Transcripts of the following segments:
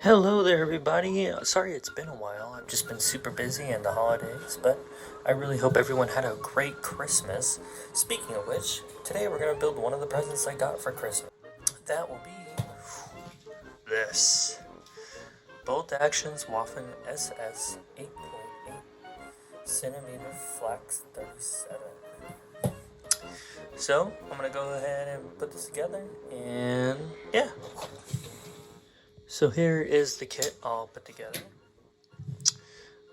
Hello there, everybody. Sorry it's been a while. I've just been super busy in the holidays, but I really hope everyone had a great Christmas. Speaking of which, today we're going to build one of the presents I got for Christmas. That will be this Bolt Actions Waffen SS 8.8 centimeter flax 37. So, I'm going to go ahead and put this together, and yeah. So here is the kit all put together.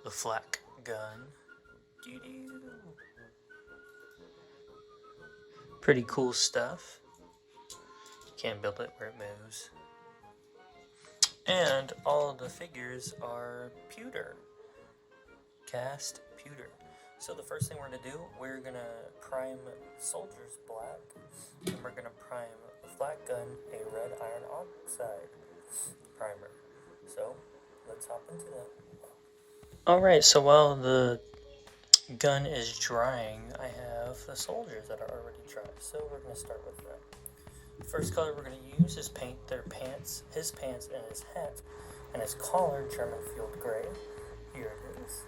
The flak gun. Doo-doo. Pretty cool stuff. Can't build it where it moves. And all of the figures are pewter. Cast pewter. So the first thing we're going to do, we're going to prime soldiers black. And we're going to prime the flak gun a red iron oxide primer. So let's hop into that. Alright, so while the gun is drying, I have the soldiers that are already dry. So we're going to start with that. First color we're going to use is paint their pants, his pants and his hat, and his collar German field gray. Here it is.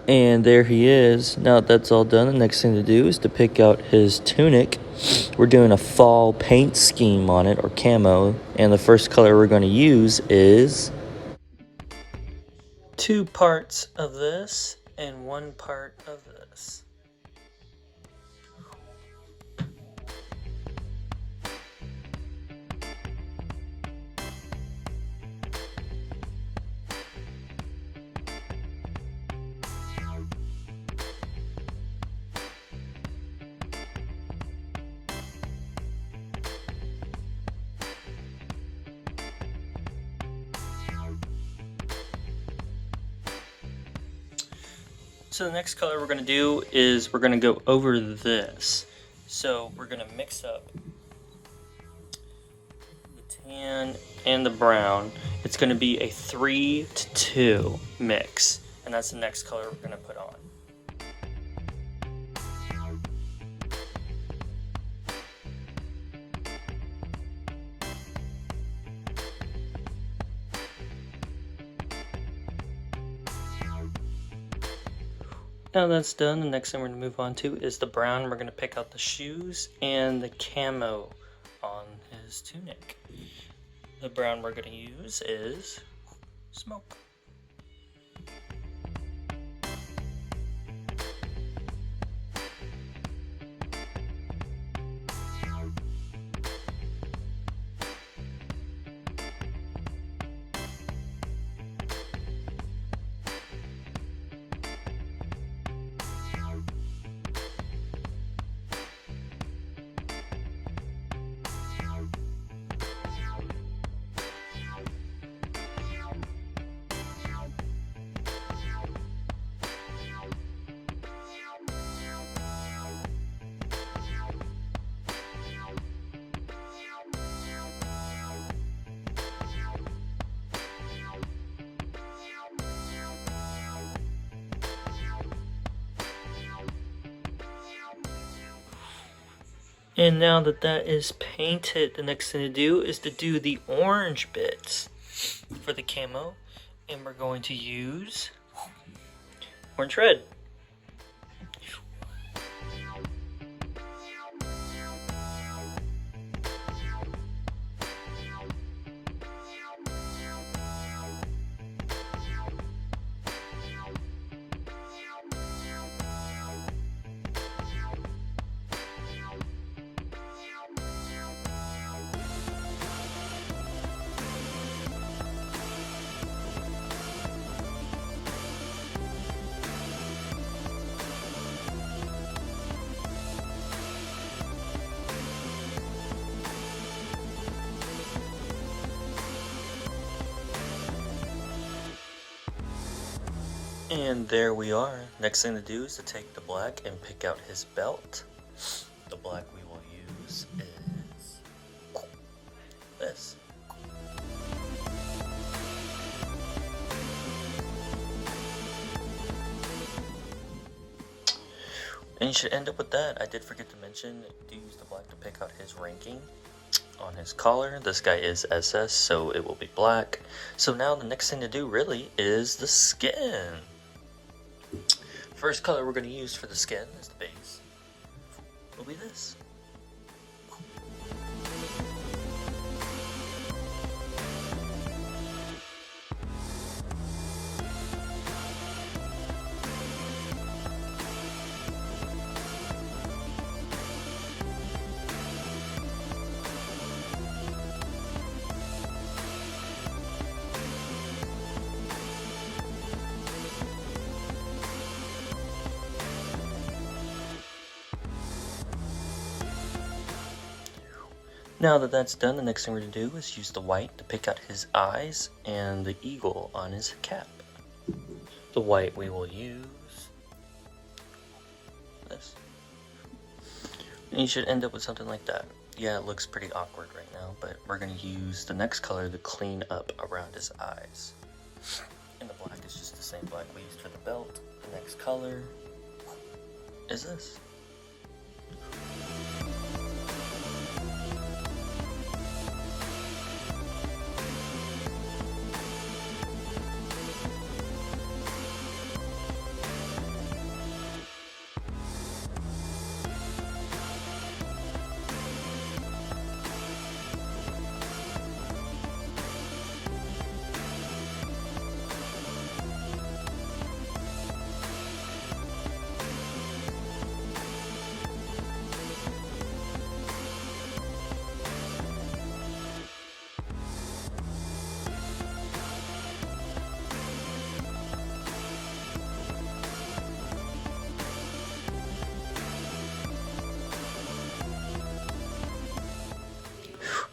And there he is. Now that that's all done, the next thing to do is to pick out his tunic. We're doing a fall paint scheme on it, or camo, and the first color we're going to use is 2 parts of this and 1 part of this. So the next color we're going to do is we're going to go over this. So we're going to mix up the tan and the brown. It's going to be a 3-to-2 mix, and that's the next color we're going to put on. Now that's done, the next thing we're going to move on to is the brown. We're going to pick out the shoes and the camo on his tunic. The brown we're going to use is smoke. And now that that is painted, the next thing to do is to do the orange bits for the camo. And we're going to use orange red. And there we are. Next thing to do is to take the black and pick out his belt. The black we will use is this. And you should end up with that. I did forget to mention, do use the black to pick out his ranking on his collar. This guy is SS, so it will be black. So now the next thing to do really is the skin. First color we're going to use for the skin as the base will be this. Now that that's done, the next thing we're going to do is use the white to pick out his eyes and the eagle on his cap. The white we will use this. And you should end up with something like that. Yeah, it looks pretty awkward right now, but we're going to use the next color to clean up around his eyes. And the black is just the same black we used for the belt. The next color is this.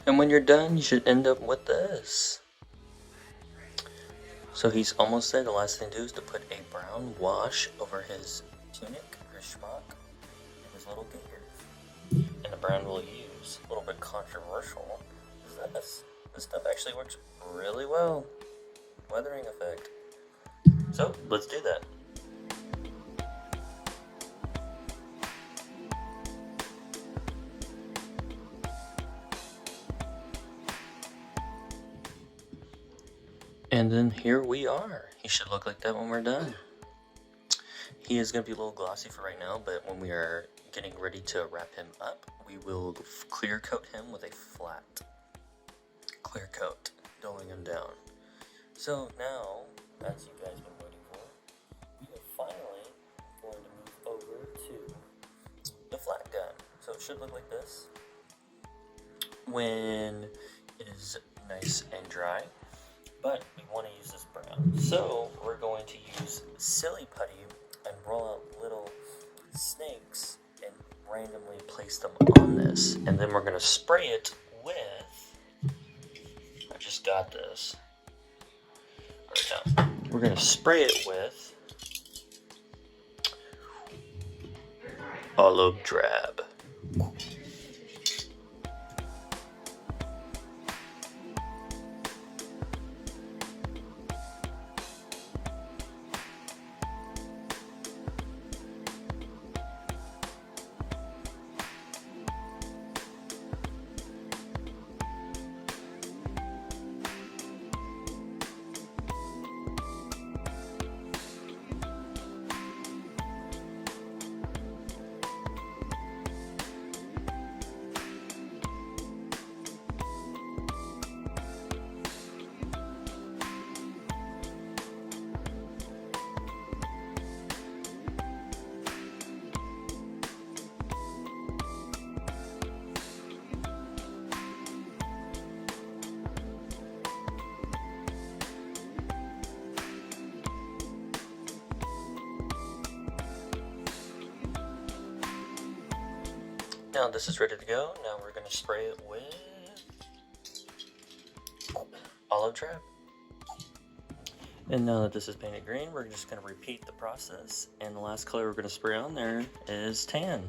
And when you're done, you should end up with this. So he's almost there. The last thing to do is to put a brown wash over his tunic, or schmuck, and his little gaiters. And the brown we'll use, a little bit controversial, is this. This stuff actually works really well. Weathering effect. So, let's do that. And then here we are. He should look like that when we're done. He is going to be a little glossy for right now, but when we are getting ready to wrap him up, we will clear coat him with a flat clear coat, doling him down. So now, as you guys have been waiting for, we are finally going to move over to the flat gun. So it should look like this when it is nice and dry. But we want to use this brown. So we're going to use silly putty and roll out little snakes and randomly place them on this. And then we're going to spray it with, I just got this. Alright, now we're going to spray it with olive drab. Now this is ready to go. Now we're going to spray it with olive drab. And now that this is painted green, we're just going to repeat the process. And the last color we're going to spray on there is tan.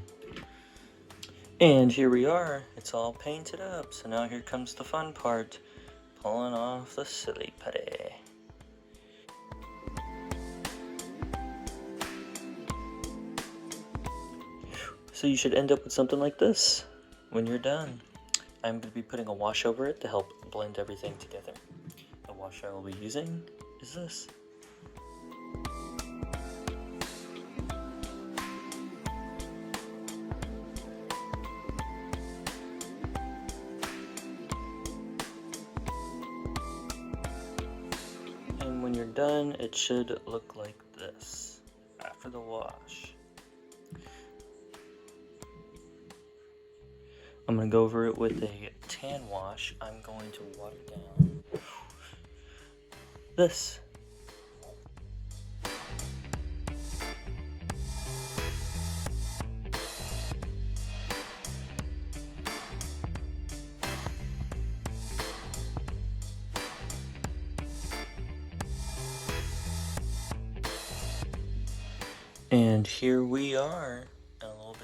And here we are, it's all painted up. So now here comes the fun part, pulling off the silly putty. So you should end up with something like this when you're done. I'm going to be putting a wash over it to help blend everything together. The wash I will be using is this. And when you're done, it should look like this after the wash. I'm going to go over it with a tan wash. I'm going to water down this. And here we are, and a little bit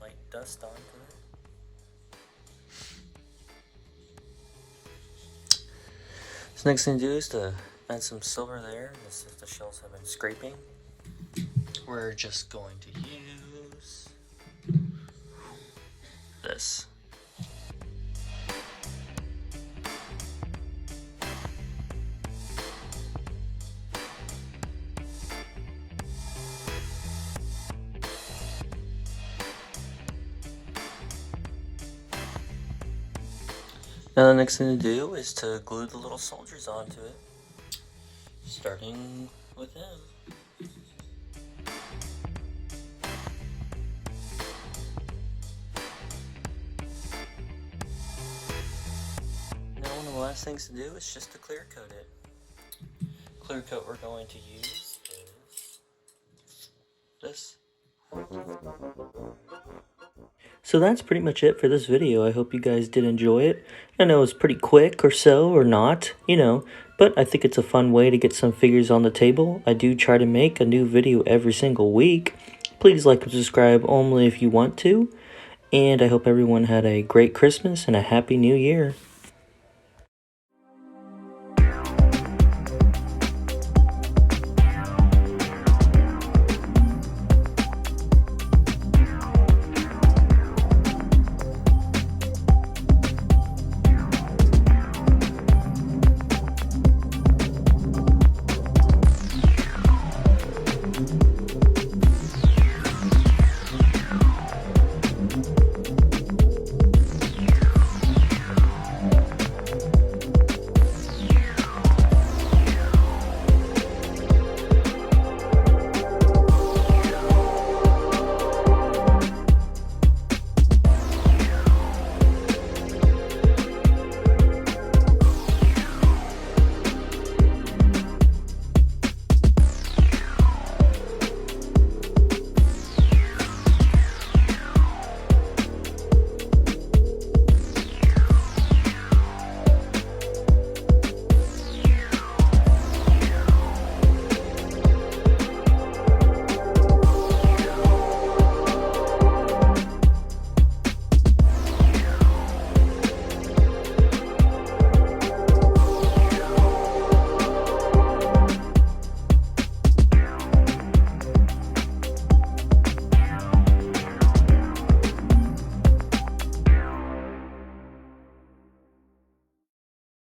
light dust onto it. So next thing to do is to add some silver there. This is the shells have been scraping. We're just going to use this. Now the next thing to do is to glue the little soldiers onto it, starting with him. Now one of the last things to do is just to clear coat it. Clear coat we're going to use is this. So that's pretty much it for this video. I hope you guys did enjoy it. I know it's pretty quick or so, or not, you know, but I think it's a fun way to get some figures on the table. I do try to make a new video every single week. Please like and subscribe only if you want to. And I hope everyone had a great Christmas and a Happy New Year.